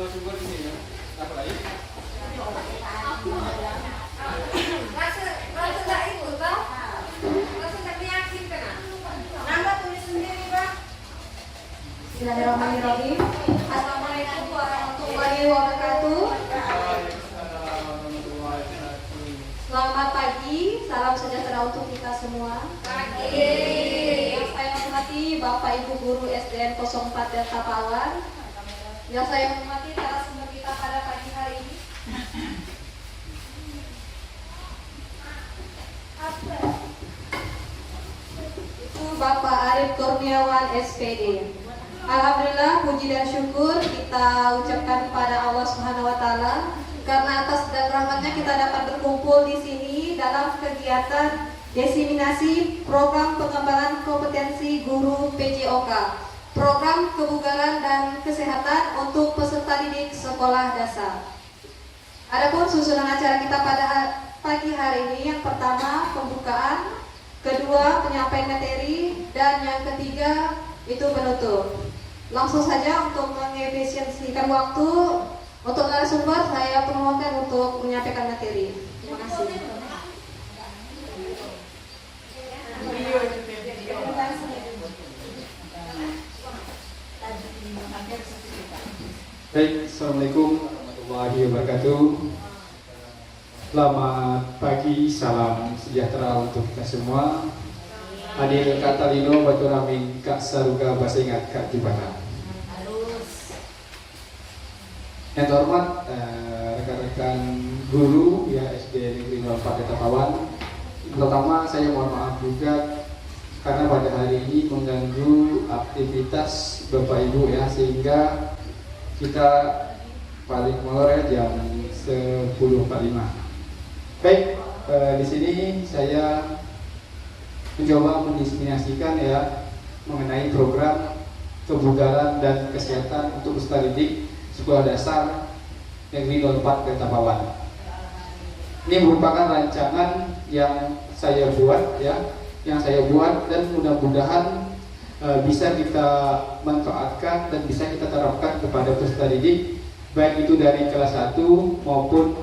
sumber ini ya. Apa lagi? Rasa tak itu, Pak. Rasa tak meyakinkan. Nanda tulis sendiri, Pak. Bismillahirrahmanirrahim. Assalamualaikum warahmatullahi wabarakatuh. Selamat pagi, salam sejahtera untuk kita semua. Pagi. Yang saya hormati Bapak Ibu Guru SDN 04 Delta Pawan. Yang saya hormati narasumber kita pada pagi hari ini. Itu Bapak Arif Kurniawan SPD. Alhamdulillah, puji dan syukur kita ucapkan kepada Allah Subhanahu wa taala karena atas dan rahmatnya kita dapat berkumpul di sini dalam kegiatan diseminasi program pengembangan kompetensi guru PJOK, program kebugaran dan kesehatan untuk peserta didik sekolah dasar. Adapun susunan acara kita pada pagi hari ini, yang pertama pembukaan, kedua penyampaian materi, dan yang ketiga itu penutup. Langsung saja untuk mengefisiensikan waktu, untuk narasumber saya permohonkan untuk menyampaikan materi. Terima kasih. Baik, Assalamualaikum warahmatullahi wabarakatuh. Selamat pagi, salam sejahtera untuk kita semua. Hadir kata Lino batu raming kak saruga bahasa ingat kak jubana. Yang terhormat rekan-rekan guru ya SD Negeri 04 Delta Pawan. Pertama saya mohon maaf juga karena pada hari ini mengganggu aktivitas Bapak Ibu ya, sehingga kita paling molor jam 10.45. Baik, di sini saya mencoba mendiseminasikan ya mengenai program kebugaran dan kesehatan untuk peserta didik sekolah dasar Negeri 04 Delta Pawan. Ini merupakan rancangan yang saya buat ya, dan mudah-mudahan bisa kita manfaatkan dan bisa kita terapkan kepada peserta didik, baik itu dari kelas 1 maupun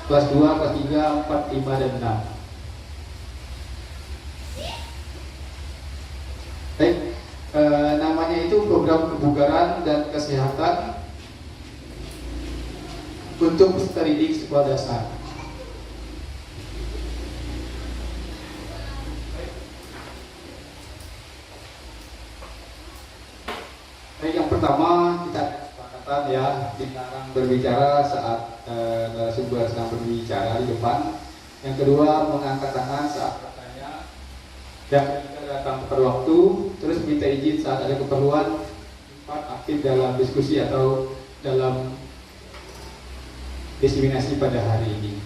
kelas 2, kelas 3, 4, 5, dan 6. Baik, namanya itu program kebugaran dan kesehatan untuk peserta didik sekolah dasar. Baik, yang pertama kita kesepakatan ya, dilarang berbicara saat narasumber sedang berbicara di depan. Yang kedua, mengangkat tangan saat bertanya. Yang ketiga, datang tepat waktu. Terus minta izin saat ada keperluan. Empat, aktif dalam diskusi atau dalam diseminasi pada hari ini.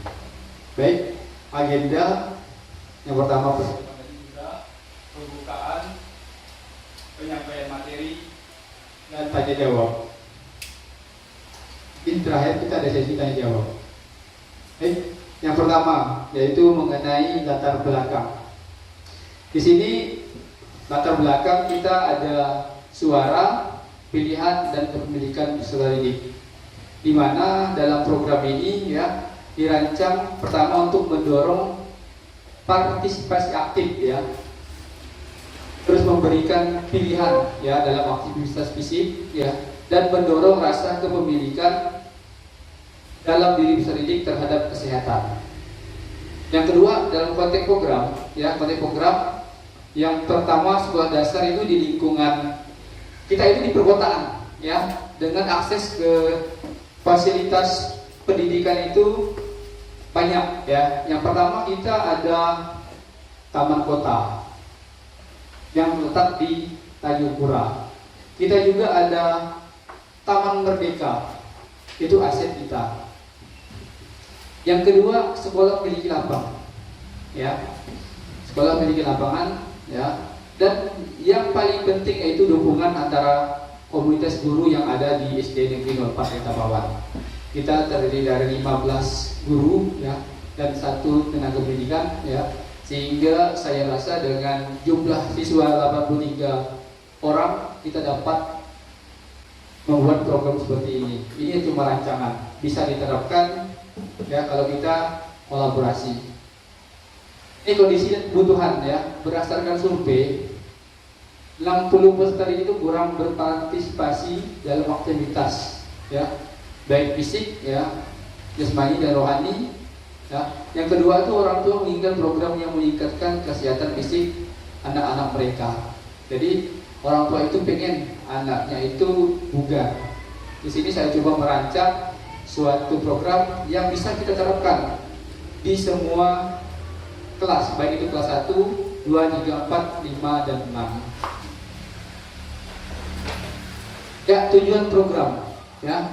Baik, agenda yang pertama pembukaan, penyampaian materi, dan tanya jawab. Mungkin terakhir kita ada sesi tanya jawab. Yang pertama yaitu mengenai latar belakang. Di sini latar belakang kita ada suara, pilihan, dan kepemilikan peserta didik. Di mana dalam program ini ya dirancang pertama untuk mendorong partisipasi aktif ya. Terus memberikan pilihan ya dalam aktivitas fisik ya, dan mendorong rasa kepemilikan dalam diri peserta didik terhadap kesehatan. Yang kedua, dalam konteks program ya, konteks program yang pertama sekolah dasar itu di lingkungan kita itu di perkotaan ya, dengan akses ke fasilitas pendidikan itu banyak ya. Yang pertama kita ada taman kota yang terletak di Tanjung Pura. Kita juga ada Taman Merdeka, itu aset kita. Yang kedua, sekolah memiliki lapang, ya, sekolah memiliki lapangan, ya, dan yang paling penting yaitu dukungan antara komunitas guru yang ada di SD Negeri 04 Delta Pawan. Kita terdiri dari 15 guru, ya, dan 1 tenaga pendidikan, ya, sehingga saya rasa dengan jumlah siswa 83 orang kita dapat membuat program seperti ini. Ini cuma rancangan, bisa diterapkan ya kalau kita kolaborasi. Ini kondisi kebutuhan ya, berdasarkan survei 60% itu kurang berpartisipasi dalam aktivitas ya, baik fisik ya, jasmani dan rohani ya. Yang kedua itu orang tua menginginkan program yang meningkatkan kesehatan fisik anak-anak mereka. Jadi orang tua itu pengen anaknya itu bugar. Di sini saya coba merancang suatu program yang bisa kita terapkan di semua kelas, baik itu kelas 1, 2, 3, 4, 5, dan 6. Ya, tujuan program ya.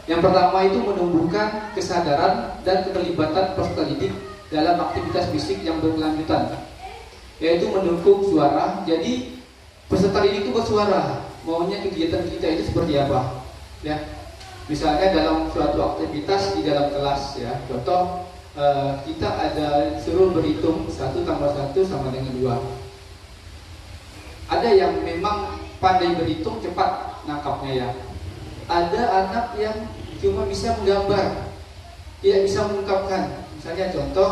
Yang pertama itu menumbuhkan kesadaran dan keterlibatan peserta didik dalam aktivitas fisik yang berkelanjutan, yaitu mendukung suara. Jadi peserta didik itu bersuara, maunya kegiatan kita itu seperti apa ya. Misalnya dalam suatu aktivitas di dalam kelas ya, contoh kita ada suruh berhitung 1 tambah 1 sama dengan 2. Ada yang memang pandai berhitung, cepat nangkapnya ya. Ada anak yang cuma bisa menggambar, tidak bisa mengungkapkan. Misalnya contoh,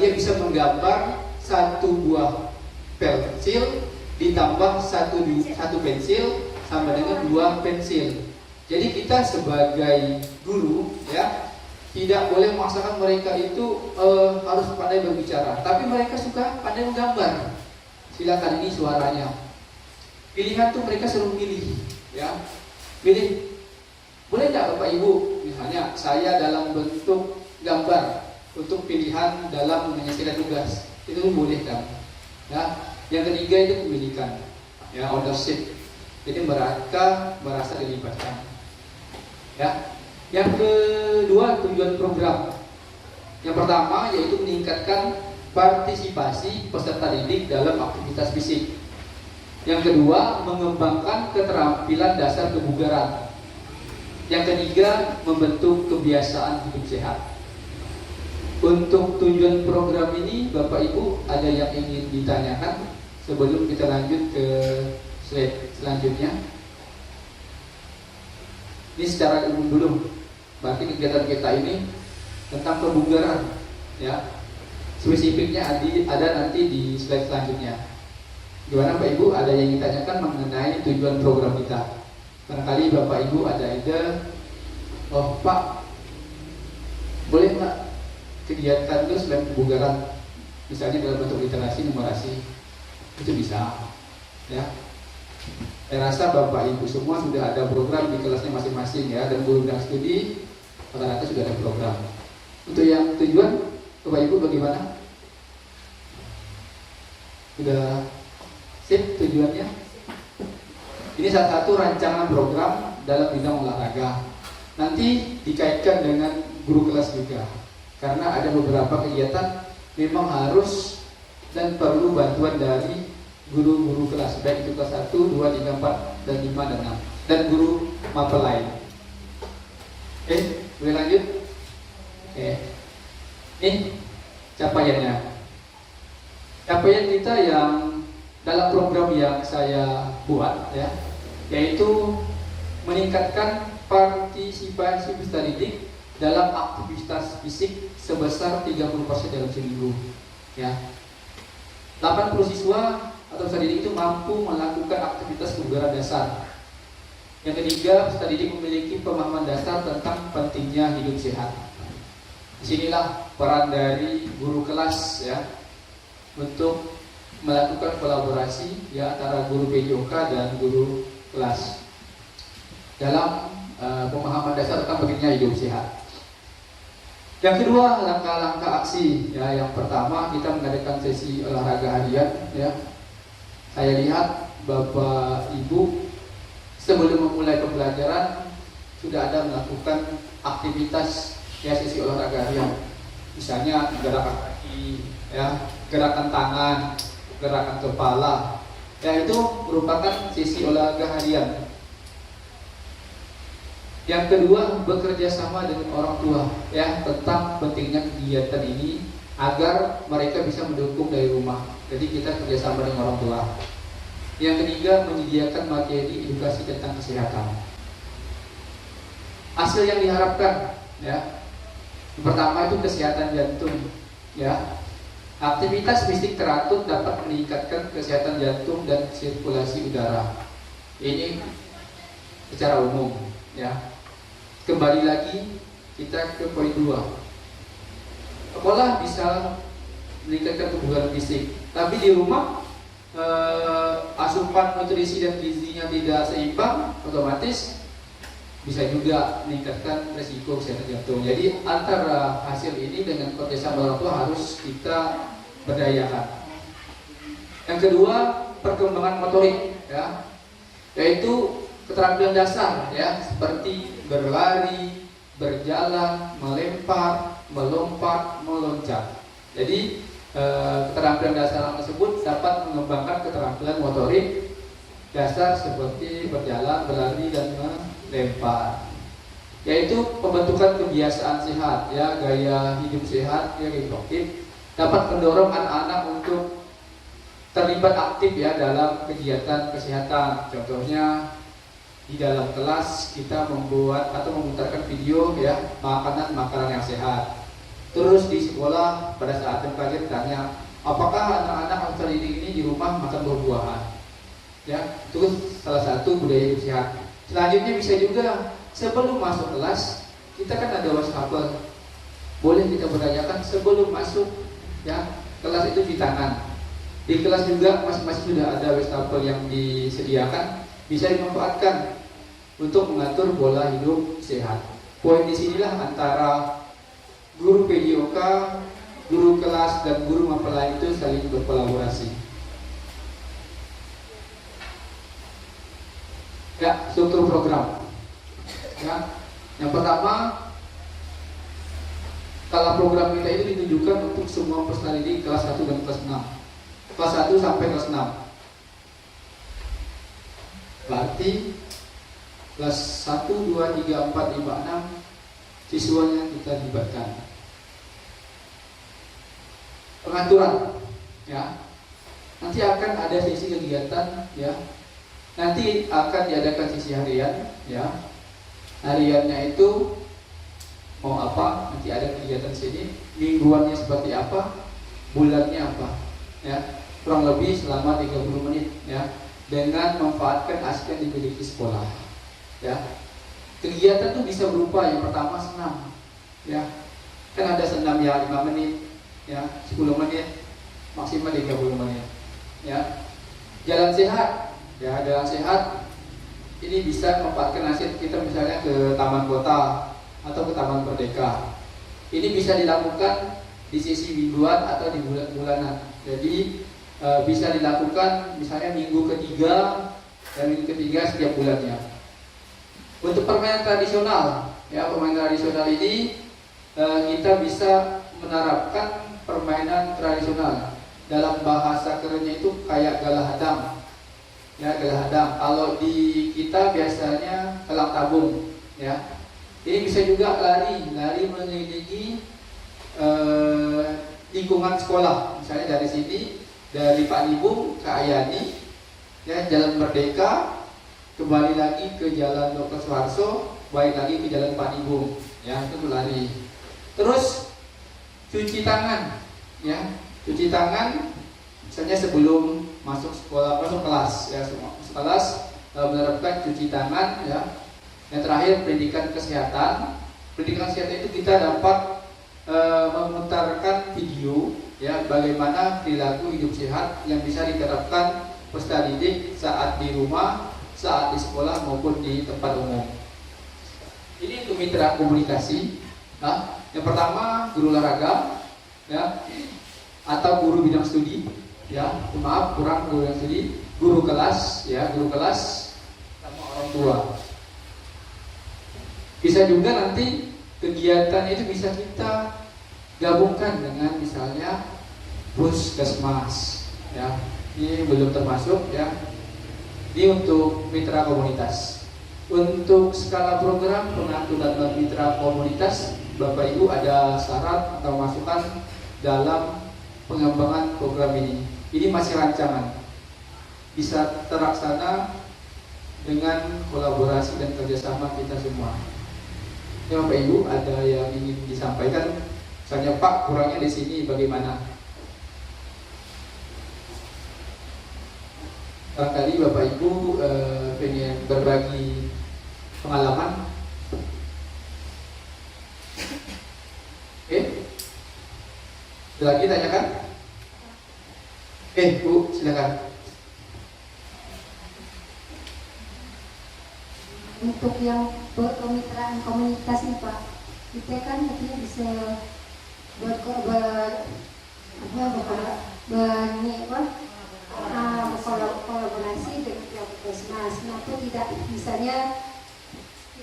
dia bisa menggambar 1 buah pensil ditambah satu pensil sama dengan 2 pensil. Jadi kita sebagai guru ya tidak boleh memaksakan mereka itu harus pandai berbicara, tapi mereka suka pandai menggambar. Silakan, ini suaranya. Pilihan tuh mereka suruh pilih ya. Pilih. Boleh nggak Bapak Ibu, misalnya saya dalam bentuk gambar untuk pilihan dalam menyelesaikan tugas, itu boleh kan? Ya. Yang ketiga itu kepemilikan, ya, ownership. Jadi mereka merasa dilibatkan. Ya. Yang kedua, tujuan program. Yang pertama yaitu meningkatkan partisipasi peserta didik dalam aktivitas fisik. Yang kedua, mengembangkan keterampilan dasar kebugaran. Yang ketiga, membentuk kebiasaan hidup sehat. Untuk tujuan program ini, Bapak Ibu ada yang ingin ditanyakan sebelum kita lanjut ke slide selanjutnya? Ini secara umum dulu. Berarti kegiatan kita ini tentang kebugaran, ya. Spesifiknya ada nanti di slide selanjutnya. Gimana Bapak Ibu, ada yang ditanyakan mengenai tujuan program kita? Barangkali Bapak Ibu ada ide, oh Pak, boleh nggak kegiatan itu selain kebugaran, misalnya dalam bentuk literasi, numerasi, itu bisa, ya. Saya rasa Bapak Ibu semua sudah ada program di kelasnya masing-masing ya, dan guru bidang studi rata-rata sudah ada program. Untuk yang tujuan, Bapak Ibu bagaimana? Sudah sip tujuannya? Ini salah satu rancangan program dalam bidang olahraga. Nanti dikaitkan dengan guru kelas juga, karena ada beberapa kegiatan memang harus dan perlu bantuan dari guru-guru kelas, baik itu kelas 1, 2, 3, 4, dan 5, dan 6, dan guru mapel lain. Oke, boleh lanjut? Oke. Ini capaiannya. Capaian kita yang dalam program yang saya buat ya, yaitu meningkatkan partisipasi peserta didik dalam aktivitas fisik sebesar 30% dalam seminggu ya. 80 siswa atau peserta didik itu mampu melakukan aktivitas kebugaran dasar. Yang ketiga, peserta didik memiliki pemahaman dasar tentang pentingnya hidup sehat. Disinilah peran dari guru kelas ya, untuk melakukan kolaborasi ya antara guru PJOK dan guru kelas dalam pemahaman dasar tentang pentingnya hidup sehat. Yang kedua, langkah-langkah aksi ya. Yang pertama, kita mengadakan sesi olahraga harian ya. Saya lihat Bapak Ibu sebelum memulai pembelajaran sudah ada melakukan aktivitas ya, sesi olahraga harian. Misalnya gerakan kaki ya, gerakan tangan, gerakan kepala, ya itu merupakan sesi olahraga harian. Yang kedua, bekerja sama dengan orang tua ya, tentang pentingnya kegiatan ini agar mereka bisa mendukung dari rumah. Jadi kita kerjasama dengan orang tua. Yang ketiga, menyediakan materi edukasi tentang kesehatan. hasil yang diharapkan, ya. Yang pertama itu kesehatan jantung, ya. Aktivitas fisik teratur dapat meningkatkan kesehatan jantung dan sirkulasi udara. Ini secara umum, ya. Kembali lagi kita ke poin 2. Sekolah bisa meningkatkan kebugaran fisik, tapi di rumah asupan nutrisi dan gizinya tidak seimbang, otomatis bisa juga meningkatkan resiko kesehatan jantung. Jadi antara hasil ini dengan kerjasama orang tua harus kita berdayakan. Yang kedua, perkembangan motorik, ya, yaitu keterampilan dasar, ya, seperti berlari, berjalan, melempar, melompat, meloncat. Jadi keterampilan dasar tersebut dapat mengembangkan keterampilan motorik dasar seperti berjalan, berlari, dan melempar. Yaitu pembentukan kebiasaan sehat, ya, gaya hidup sehat yang produktif dapat mendorong anak-anak untuk terlibat aktif, ya, dalam kegiatan kesehatan. Contohnya di dalam kelas kita membuat atau memutarkan video, ya, makanan yang sehat. Terus di sekolah pada saat yang kaget tanya, apakah anak-anak harus ini di rumah makan buah-buahan? Ya, itu salah satu budaya hidup sehat. Selanjutnya bisa juga sebelum masuk kelas kita kan ada wastafel, boleh kita bertanyakan sebelum masuk, ya, kelas itu cuci tangan. Di kelas juga masing-masing sudah ada wastafel yang disediakan, bisa dimanfaatkan untuk mengatur pola hidup sehat. Poin di sinilah antara guru PJOK, guru kelas, dan guru mempelai itu saling berkolaborasi. Ya, struktur program. Ya, yang pertama, skala program kita itu ditujukan untuk semua peserta didik kelas 1 dan kelas 6. Kelas 1 sampai kelas 6. Berarti kelas 1, 2, 3, 4, 5, 6 siswanya kita libatkan. Pengaturan, ya. Nanti akan ada sesi kegiatan, ya. Nanti akan diadakan sesi harian, ya. Hariannya itu mau apa? Nanti ada kegiatan sini. Mingguannya seperti apa? Bulannya apa? Ya. Kurang lebih selama 30 menit, ya. Dengan memanfaatkan aspek yang dimiliki sekolah, ya. Kegiatan itu bisa berupa yang pertama senam, ya. Kan ada senam ya 5 menit, ya, 10 menit, maksimal 30 menit, ya. Jalan sehat, ya, jalan sehat ini bisa memanfaatkan hasil kita misalnya ke taman kota atau ke taman merdeka. Ini bisa dilakukan di sesi mingguan atau di bulan-bulanan. Jadi bisa dilakukan misalnya minggu ketiga dan minggu ketiga setiap bulannya. Untuk permainan tradisional, ya, permainan tradisional ini kita bisa menerapkan permainan tradisional. Dalam bahasa kerennya itu kayak galahadang, ya, galahadang. Kalau di kita biasanya kelang tabung, ya. Ini bisa juga lari mengelilingi lingkungan sekolah. Misalnya dari sini, dari Pak Nibung ke Ayani, ya, Jalan Merdeka, kembali lagi ke Jalan Dr. Suharso, balik lagi ke Jalan Pak Nibung, ya, itu lari. Terus cuci tangan, ya, cuci tangan misalnya sebelum masuk sekolah, masuk kelas, ya, semua masuk kelas menerapkan cuci tangan, ya. Yang terakhir pendidikan kesehatan. Pendidikan kesehatan itu kita dapat memutarkan video, ya, bagaimana perilaku hidup sehat yang bisa diterapkan peserta didik saat di rumah, saat di sekolah maupun di tempat umum. Ini untuk mitra komunikasi. Nah, yang pertama guru olahraga, ya, atau guru bidang studi, ya, maaf kurang guru bidang studi, guru kelas, ya, guru kelas sama orang tua. Bisa juga nanti kegiatan itu bisa kita gabungkan dengan misalnya puskesmas, ya. Ini belum termasuk, ya. Ini untuk mitra komunitas. Untuk skala program pengaturan mitra komunitas, Bapak Ibu ada syarat atau masukan dalam pengembangan program ini. Ini masih rancangan, bisa terlaksana dengan kolaborasi dan kerjasama kita semua. Ya, Bapak Ibu, ada yang ingin disampaikan? Misalnya Pak, kurangnya di sini bagaimana? Barangkali Bapak Ibu pengen berbagi pengalaman. Oke, lagi tanyakan? Bu, silakan. Untuk yang kemitraan komunitas nih Pak, kita kan katanya bisa berkolaborasi dengan pihak puskesmas. Kenapa tidak misalnya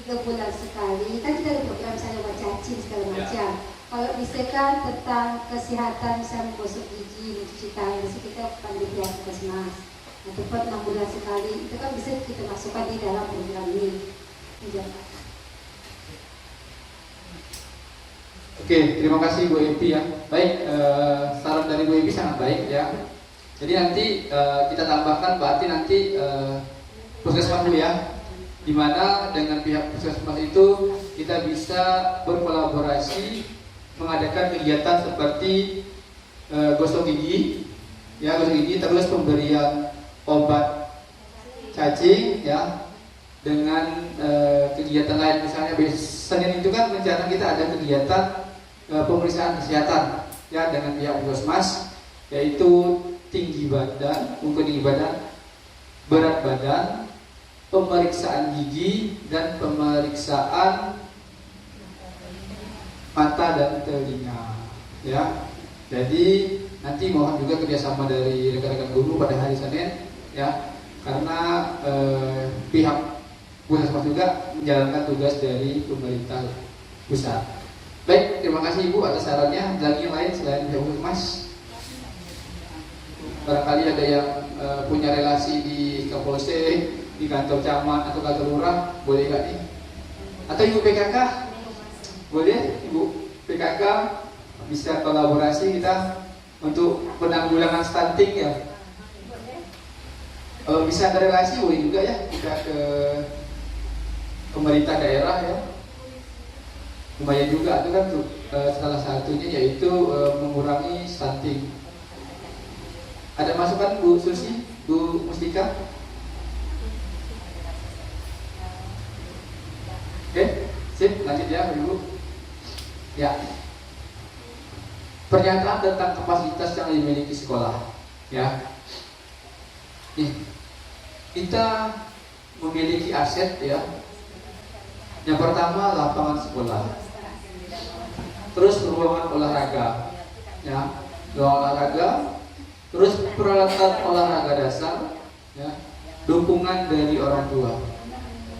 3 bulan sekali? Kan kita ada program misalnya buat cacing segala macam. Kalau misalkan tentang kesehatan, misalnya menggosok gigi, mencuci tangan, bisa kita panggil pihak puskesmas. Nah, tepat 6 bulan sekali, itu kan bisa kita masukkan di dalam program ini. Oke, terima kasih Bu Epi ya. Baik, saran dari Bu Epi sangat baik ya. Jadi nanti kita tambahkan berarti nanti puskesmas dulu ya, dimana dengan pihak puskesmas itu kita bisa berkolaborasi mengadakan kegiatan seperti gosok gigi, ya gosok gigi, terus pemberian obat cacing, ya, dengan kegiatan lain. Misalnya Senin itu kan rencana kita ada kegiatan pemeriksaan kesehatan, ya, dengan pihak puskesmas, yaitu tinggi badan, ukur tinggi badan, berat badan, pemeriksaan gigi, dan pemeriksaan mata dan telinga, ya. Jadi nanti mohon juga kerjasama dari rekan-rekan guru pada hari Senin, ya, karena pihak puskesmas juga menjalankan tugas dari pemerintah pusat. Baik, terima kasih Ibu atas sarannya. Lagi yang lain selain pihak puskesmas? Barangkali ada yang punya relasi di Kapolsek, di kantor camat atau kantor lurah, boleh nggak nih? Atau Ibu PKK? Boleh Ibu PKK bisa kolaborasi kita untuk penanggulangan stunting ya. Kalau bisa ada relasi boleh juga ya, kita ke pemerintah daerah ya. Lumayan juga itu kan salah satunya yaitu mengurangi stunting. Ada masukan Bu Susi, Bu Mustika? Oke, sip, lanjut ya Ibu. Ya. Pernyataan tentang kapasitas yang dimiliki sekolah, ya. Nih, kita memiliki aset ya. Yang pertama lapangan sekolah. Terus ruangan olahraga, ya. Ruangan olahraga. Terus peralatan olahraga dasar, ya, dukungan dari orang tua.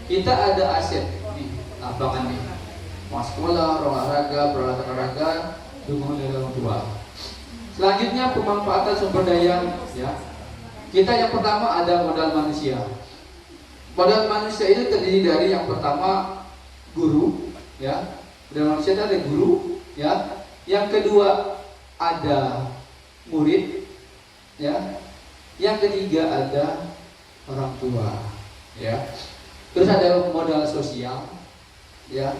Kita ada aset di lapangan nih, ruang sekolah, ruang olahraga, peralatan olahraga, dukungan dari orang tua. Selanjutnya pemanfaatan sumber daya, ya. Kita yang pertama ada modal manusia. Modal manusia itu terdiri dari yang pertama guru, ya. Modal manusia itu ada guru, ya. Yang kedua ada murid, ya. Yang ketiga ada orang tua, ya. Terus ada modal sosial, ya.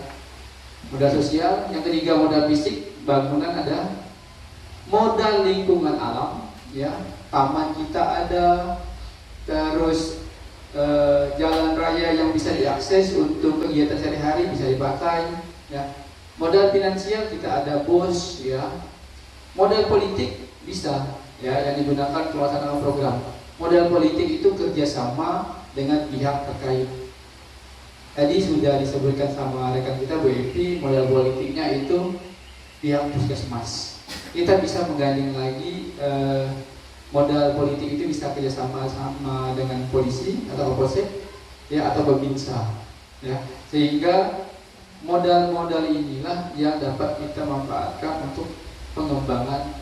Modal sosial. Yang ketiga modal fisik, bangunan ada. Modal lingkungan alam, ya. Taman kita ada. Terus jalan raya yang bisa diakses untuk kegiatan sehari-hari bisa dipakai, ya. Modal finansial kita ada BOS, ya. Modal politik bisa, ya, yang digunakan pelaksanaan program. Modal politik itu kerjasama dengan pihak terkait. Tadi sudah disebutkan sama rekan kita Bu Evi, modal politiknya itu pihak puskesmas. Kita bisa menggandeng lagi modal politik itu bisa kerjasama sama dengan polisi atau Kapolsek, ya, atau Babinsa, ya. Sehingga modal-modal inilah yang dapat kita manfaatkan untuk pengembangan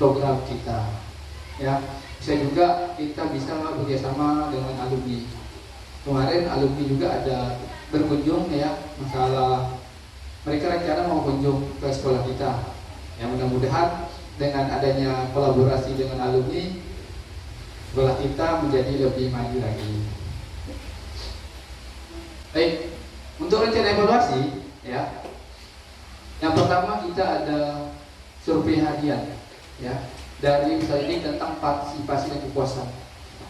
program kita, ya. Bisa juga kita bisa bekerjasama dengan alumni. Kemarin alumni juga ada berkunjung, ya, masalah mereka rencana mau kunjung ke sekolah kita. Ya, mudah-mudahan dengan adanya kolaborasi dengan alumni, sekolah kita menjadi lebih maju lagi. Baik, untuk Untuk rencana evaluasi, ya, yang pertama kita ada survei harian, ya, dari usaha ini tentang partisipasi dan kepuasan.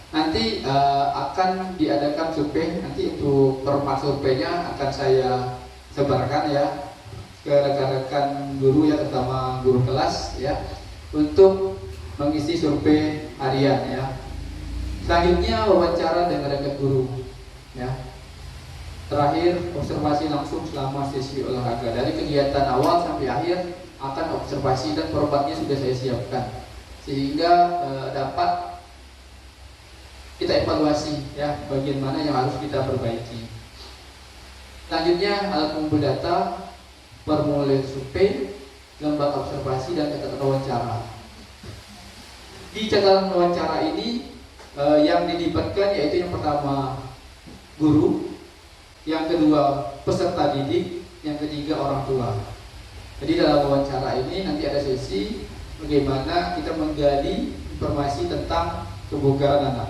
Nanti akan diadakan survei, nanti untuk format surveinya akan saya sebarkan ya ke rekan-rekan guru ya, terutama guru kelas ya, untuk mengisi survei harian ya. Selanjutnya wawancara dengan rekan guru ya. Terakhir observasi langsung selama sesi olahraga, dari kegiatan awal sampai akhir akan observasi dan formatnya sudah saya siapkan sehingga dapat kita evaluasi ya bagian mana yang harus kita perbaiki. Selanjutnya alat pengumpul data, formulir survei, lembaga observasi dan catatan wawancara. Di catatan wawancara ini yang dilibatkan yaitu yang pertama guru, yang kedua peserta didik, yang ketiga orang tua. Jadi dalam wawancara ini nanti ada sesi bagaimana kita menggali informasi tentang kebugaran anak.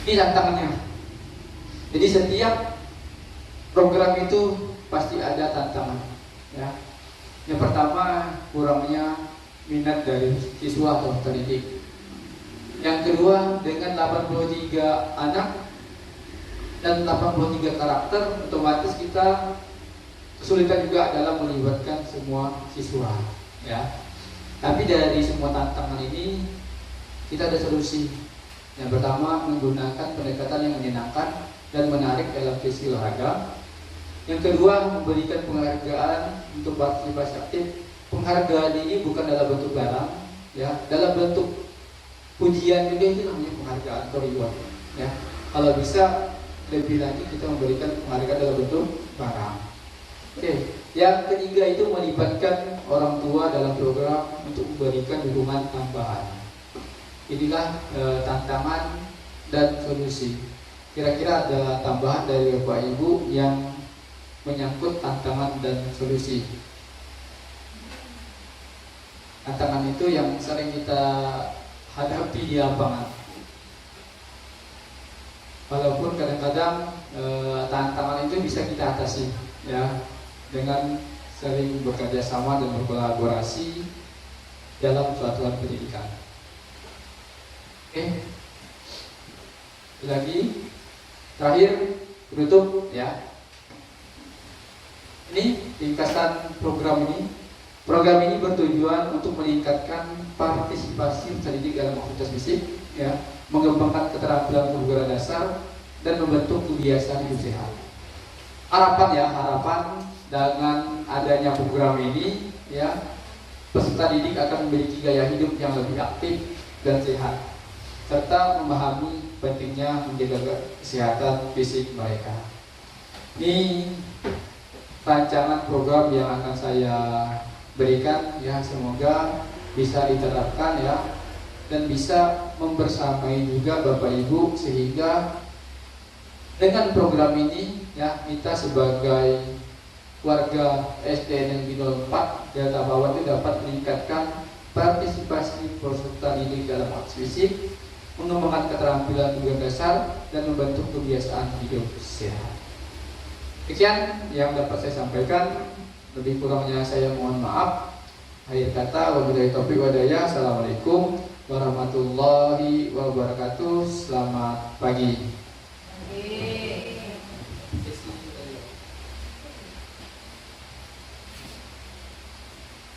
Ini tantangannya. Jadi setiap program itu pasti ada tantangan ya. Yang pertama kurangnya minat dari siswa atau pendidik. Yang kedua dengan 83 anak dan 83 karakter, otomatis kita kesulitan juga dalam melibatkan semua siswa ya. Tapi dari semua tantangan ini kita ada solusi. Yang pertama menggunakan pendekatan yang menyenangkan dan menarik dalam sesi olahraga. Yang kedua memberikan penghargaan untuk partisipasi aktif. Penghargaan ini bukan dalam bentuk barang ya, dalam bentuk pujian juga, itu namanya penghargaan atau reward ya. Kalau bisa lebih lagi kita memberikan penghargaan dalam bentuk barang. Oke. Yang ketiga itu melibatkan orang tua dalam program untuk memberikan dukungan tambahan. Inilah tantangan dan solusi. Kira-kira ada tambahan dari Bapak Ibu yang menyangkut tantangan dan solusi. Tantangan itu yang sering kita hadapi di lapangan. Walaupun kadang-kadang tantangan itu bisa kita atasi ya dengan sering bekerja sama dan berkolaborasi dalam suatu hal pendidikan. Oke. Lagi terakhir penutup ya. Ini ringkasan program ini. Program ini bertujuan untuk meningkatkan partisipasi usaha didik dalam aktivitas fisik ya, mengembangkan keterampilan kebugaran dasar dan membentuk kebiasaan hidup sehat. Harapan dengan adanya program ini ya, peserta didik akan memiliki gaya hidup yang lebih aktif dan sehat, serta memahami pentingnya menjaga kesehatan fisik mereka. Ini rancangan program yang akan saya berikan ya, semoga bisa diterapkan ya, dan bisa membersamai juga Bapak Ibu, sehingga dengan program ini ya kita sebagai warga SD Negeri 04 Delta Bawah itu dapat meningkatkan partisipasi peserta didik dalam aktivitas fisik, mengembangkan keterampilan kebugaran dasar dan membentuk kebiasaan hidup sehat. Sekian yang dapat saya sampaikan, lebih kurangnya saya mohon maaf. Akhir kata, wabillahi taufiq wal hidayah. Assalamualaikum warahmatullahi wabarakatuh. Selamat pagi.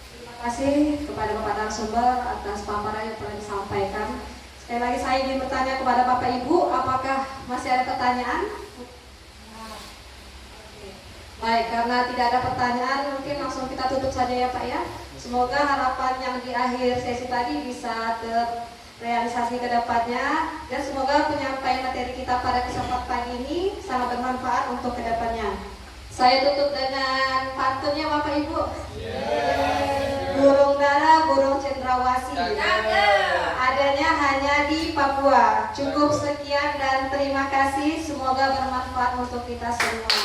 Terima kasih kepada Bapak narasumber atas paparan yang telah disampaikan. Sekali lagi saya ingin bertanya kepada Bapak Ibu, apakah masih ada pertanyaan? Baik, karena tidak ada pertanyaan, mungkin langsung kita tutup saja ya Pak ya. Semoga harapan yang di akhir sesi tadi bisa terrealisasi ke depannya, dan semoga penyampaian materi kita pada kesempatan pagi ini sangat bermanfaat untuk ke depannya. Saya tutup dengan pantunnya Bapak Ibu. Burung dara, burung cendrawasih. Adanya hanya di Papua. Cukup sekian dan terima kasih. Semoga bermanfaat untuk kita semua.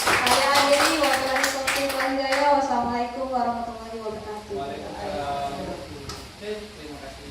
Saya akhiri, wabillahi taufiq wal hidayah. Wassalamualaikum warahmatullahi wabarakatuh. Waalaikumsalam. Terima kasih.